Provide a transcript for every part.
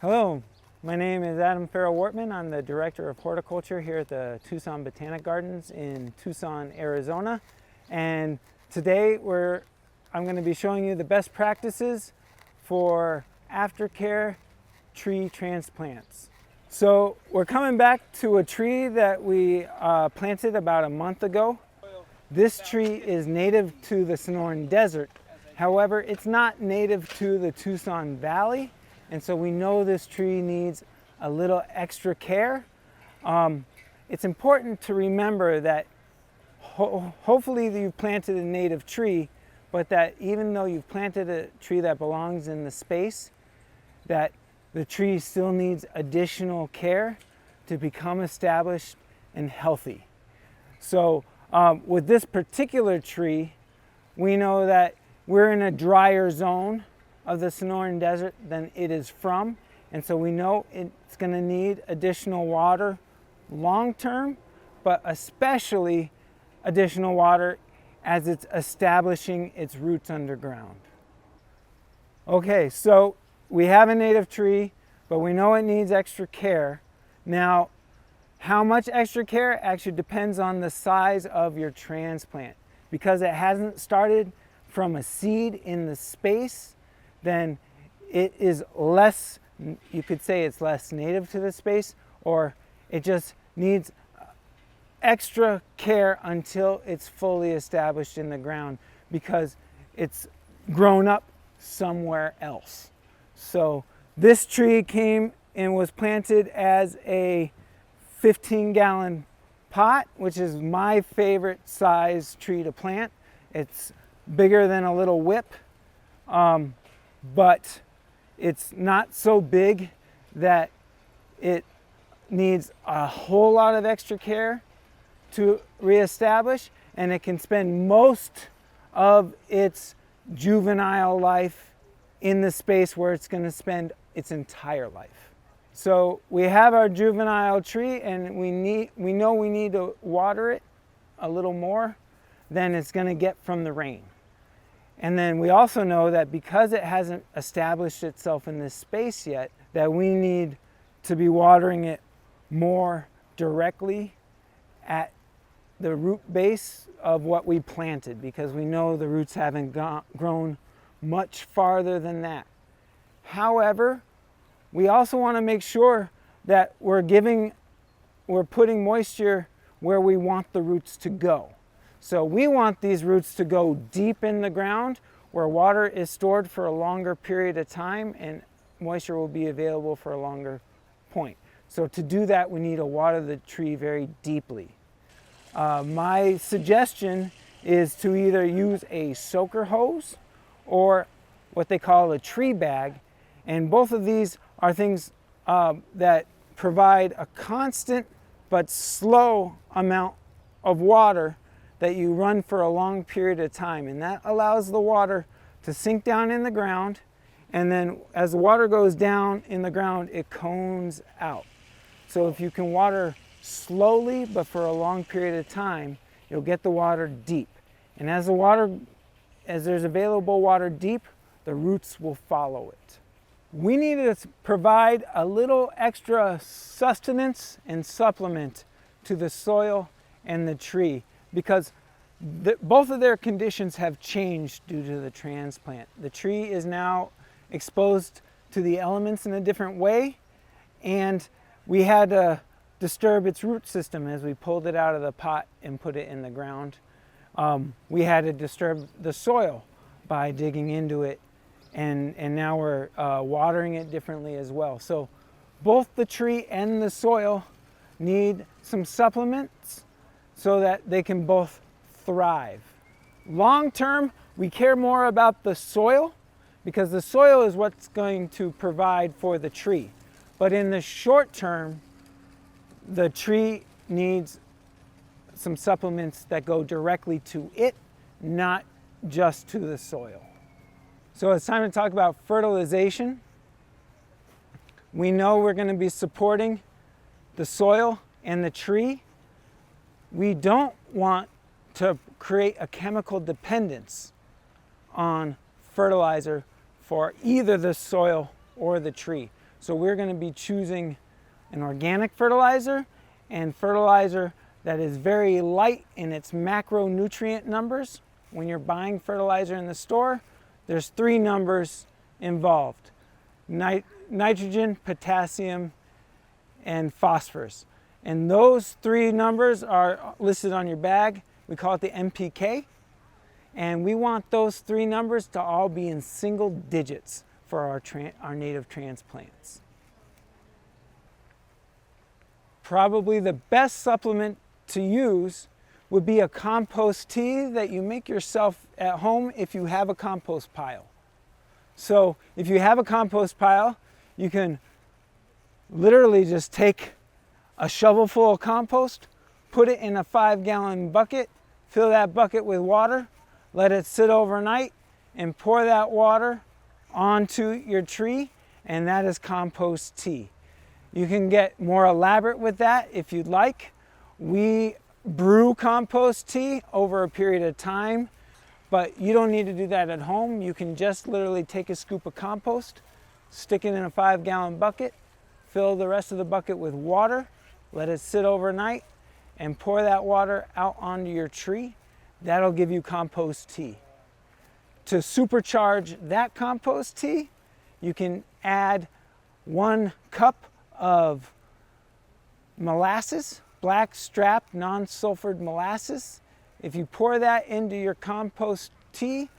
Hello, my name is Adam Farrel-Wortman. I'm the Director of Horticulture here at the Tucson Botanical Gardens in Tucson, Arizona. And today I'm going to be showing you the best practices for aftercare tree transplants. So we're coming back to a tree that we planted about a month ago. This tree is native to the Sonoran Desert. However, it's not native to the Tucson Valley. And so we know this tree needs a little extra care. It's important to remember that hopefully you've planted a native tree, but that even though you've planted a tree that belongs in the space, that the tree still needs additional care to become established and healthy. So with this particular tree, we know that we're in a drier zone of the Sonoran Desert than it is from, and so we know it's going to need additional water long term, but especially additional water as it's establishing its roots underground. Okay, so we have a native tree, but we know it needs extra care. Now, how much extra care actually depends on the size of your transplant. Because it hasn't started from a seed in the space, then it is less, you could say it's less native to the space, or it just needs extra care until it's fully established in the ground because it's grown up somewhere else. So this tree came and was planted as a 15-gallon pot, which is my favorite size tree to plant. It's bigger than a little whip. But it's not so big that it needs a whole lot of extra care to reestablish, and it can spend most of its juvenile life in the space where it's going to spend its entire life. So we have our juvenile tree, and we know we need to water it a little more than it's going to get from the rain. And then we also know that because it hasn't established itself in this space yet, that we need to be watering it more directly at the root base of what we planted, because we know the roots haven't grown much farther than that. However, we also want to make sure that we're putting moisture where we want the roots to go. So we want these roots to go deep in the ground where water is stored for a longer period of time and moisture will be available for a longer point. So to do that, we need to water the tree very deeply. My suggestion is to either use a soaker hose or what they call a tree bag. And both of these are things that provide a constant but slow amount of water that you run for a long period of time, and that allows the water to sink down in the ground, and then as the water goes down in the ground, it cones out. So if you can water slowly but for a long period of time, you'll get the water deep. And as there's available water deep, the roots will follow it. We need to provide a little extra sustenance and supplement to the soil and the tree, because both of their conditions have changed due to the transplant. The tree is now exposed to the elements in a different way, and we had to disturb its root system as we pulled it out of the pot and put it in the ground. We had to disturb the soil by digging into it, and now we're watering it differently as well. So both the tree and the soil need some supplements so that they can both thrive. Long term, we care more about the soil because the soil is what's going to provide for the tree. But in the short term, the tree needs some supplements that go directly to it, not just to the soil. So it's time to talk about fertilization. We know we're going to be supporting the soil and the tree. We don't want to create a chemical dependence on fertilizer for either the soil or the tree. So we're going to be choosing an organic fertilizer and fertilizer that is very light in its macronutrient numbers. When you're buying fertilizer in the store, there's 3 numbers involved: nitrogen, potassium, and phosphorus. And those 3 numbers are listed on your bag. We call it the NPK. And we want those 3 numbers to all be in single digits for our native transplants. Probably the best supplement to use would be a compost tea that you make yourself at home if you have a compost pile. So if you have a compost pile, you can literally just take a shovel full of compost, put it in a 5-gallon bucket, fill that bucket with water, let it sit overnight, and pour that water onto your tree, and that is compost tea. You can get more elaborate with that if you'd like. We brew compost tea over a period of time, but you don't need to do that at home. You can just literally take a scoop of compost, stick it in a 5-gallon bucket, fill the rest of the bucket with water, let it sit overnight, and pour that water out onto your tree. That'll give you compost tea. To supercharge that compost tea, you can add 1 cup of molasses, black strap non-sulfured molasses. If you pour that into your compost tea,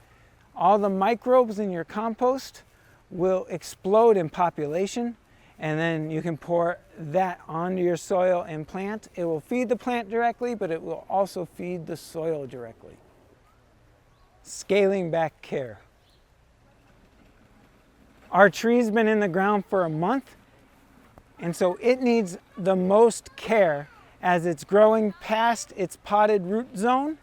all the microbes in your compost will explode in population, and then you can pour that onto your soil and plant. It will feed the plant directly, but it will also feed the soil directly. Scaling back care. Our tree's been in the ground for a month, and so it needs the most care as it's growing past its potted root zone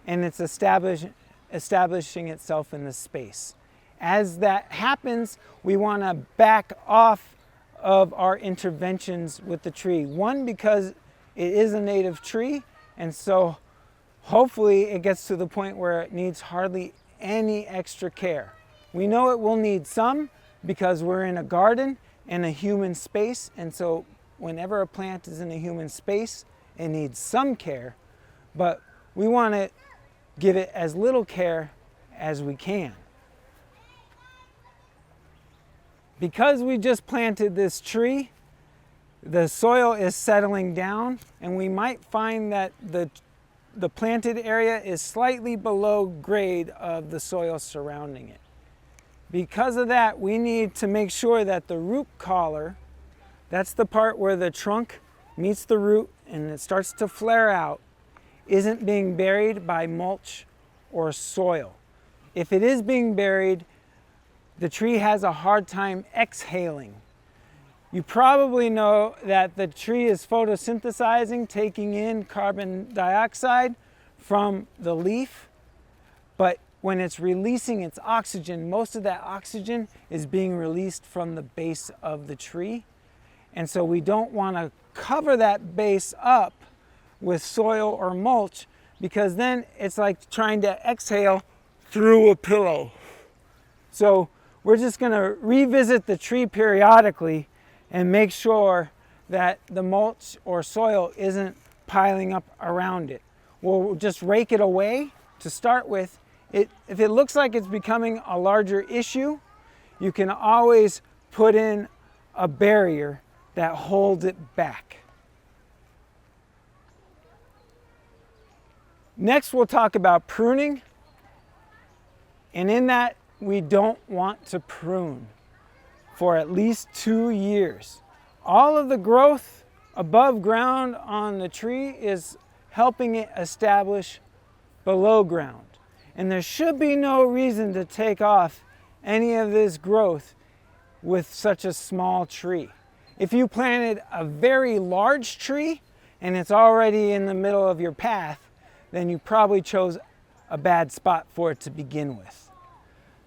and it's establishing itself in the space. As that happens, we want to back off of our interventions with the tree. 1, because it is a native tree, and so hopefully it gets to the point where it needs hardly any extra care. We know it will need some because we're in a garden and a human space, and so whenever a plant is in a human space, it needs some care, but we want to give it as little care as we can. Because we just planted this tree, the soil is settling down, and we might find that the planted area is slightly below grade of the soil surrounding it. Because of that, we need to make sure that the root collar, that's the part where the trunk meets the root and it starts to flare out, isn't being buried by mulch or soil. If it is being buried, the tree has a hard time exhaling. You probably know that the tree is photosynthesizing, taking in carbon dioxide from the leaf, but when it's releasing its oxygen, most of that oxygen is being released from the base of the tree. And so we don't want to cover that base up with soil or mulch, because then it's like trying to exhale through a pillow. So we're just going to revisit the tree periodically and make sure that the mulch or soil isn't piling up around it. We'll just rake it away to start with. If it looks like it's becoming a larger issue, you can always put in a barrier that holds it back. Next, we'll talk about pruning. And in that, we don't want to prune for at least 2 years. All of the growth above ground on the tree is helping it establish below ground. And there should be no reason to take off any of this growth with such a small tree. If you planted a very large tree and it's already in the middle of your path, then you probably chose a bad spot for it to begin with.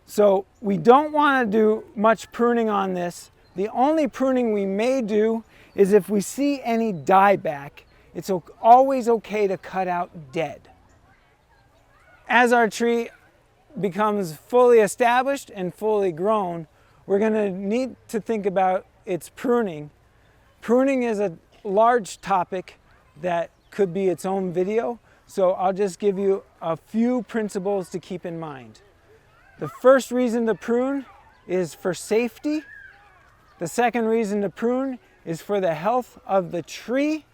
So we don't want to do much pruning on this. The only pruning we may do is if we see any dieback. It's always okay to cut out dead. As our tree becomes fully established and fully grown, we're going to need to think about it's pruning. Pruning is a large topic that could be its own video, so I'll just give you a few principles to keep in mind. The first reason to prune is for safety. The second reason to prune is for the health of the tree.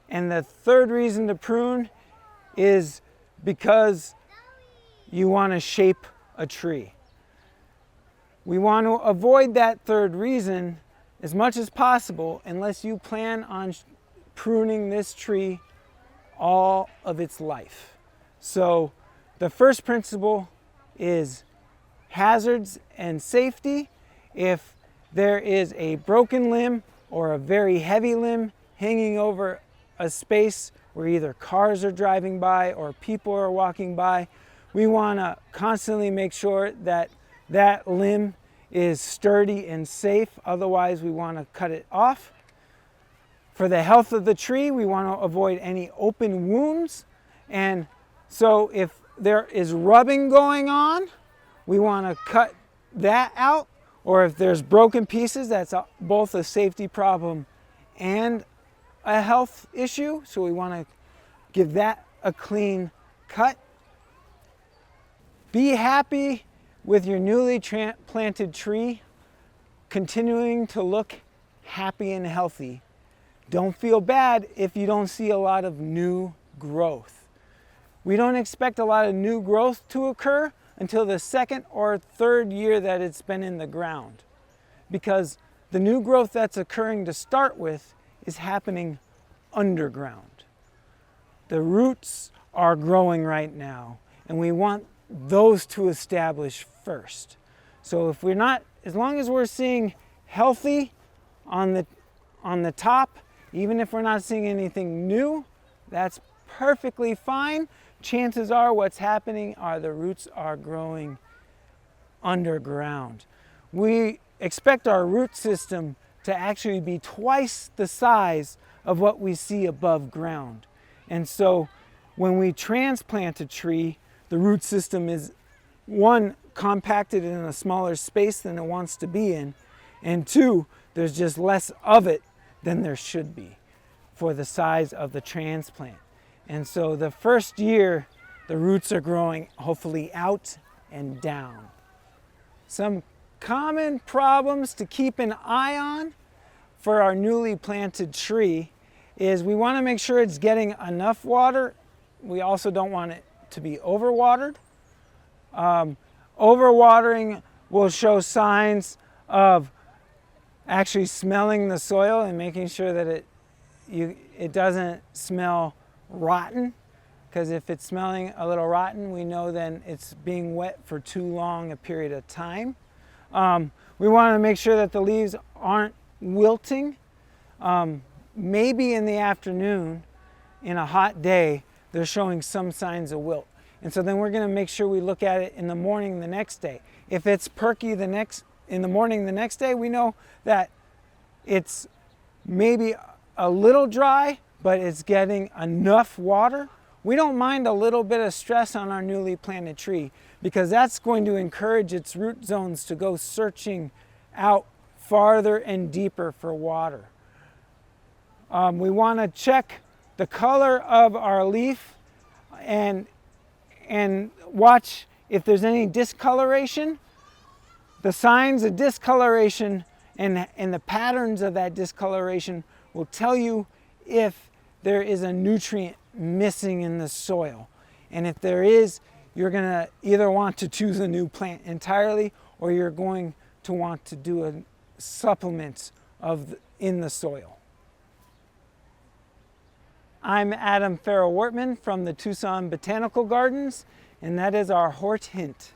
And the third reason to prune is because you want to shape a tree. We want to avoid that third reason as much as possible unless you plan on pruning this tree all of its life. So the first principle is hazards and safety. If there is a broken limb or a very heavy limb hanging over a space where either cars are driving by or people are walking by, we want to constantly make sure that that limb is sturdy and safe. Otherwise, we want to cut it off. For the health of the tree, we want to avoid any open wounds. And so if there is rubbing going on, we want to cut that out. Or if there's broken pieces, that's both a safety problem and a health issue. So we want to give that a clean cut. Be happy with your newly planted tree continuing to look happy and healthy. Don't feel bad if you don't see a lot of new growth. We don't expect a lot of new growth to occur until the second or third year that it's been in the ground, because the new growth that's occurring to start with is happening underground. The roots are growing right now, and we want those to establish first. So if we're not, as long as we're seeing healthy on the top, even if we're not seeing anything new, that's perfectly fine. Chances are what's happening are the roots are growing underground. We expect our root system to actually be twice the size of what we see above ground. And so when we transplant a tree, the root system is, one, compacted in a smaller space than it wants to be in, and two, there's just less of it than there should be for the size of the transplant. And so the first year, the roots are growing hopefully out and down. Some common problems to keep an eye on for our newly planted tree is we want to make sure it's getting enough water. We also don't want it to be overwatered. Overwatering will show signs of actually smelling the soil and making sure that it doesn't smell rotten, because if it's smelling a little rotten, we know then it's being wet for too long a period of time. We want to make sure that the leaves aren't wilting. Maybe in the afternoon, in a hot day, they're showing some signs of wilt. And so then we're going to make sure we look at it in the morning the next day. If it's perky in the morning the next day, we know that it's maybe a little dry, but it's getting enough water. We don't mind a little bit of stress on our newly planted tree, because that's going to encourage its root zones to go searching out farther and deeper for water. We want to check the color of our leaf and watch if there's any discoloration. The signs of discoloration and the patterns of that discoloration will tell you if there is a nutrient missing in the soil. And if there is, you're going to either want to choose a new plant entirely, or you're going to want to do a supplement in the soil. I'm Adam Farrel-Wortman from the Tucson Botanical Gardens, and that is our Hort Hint.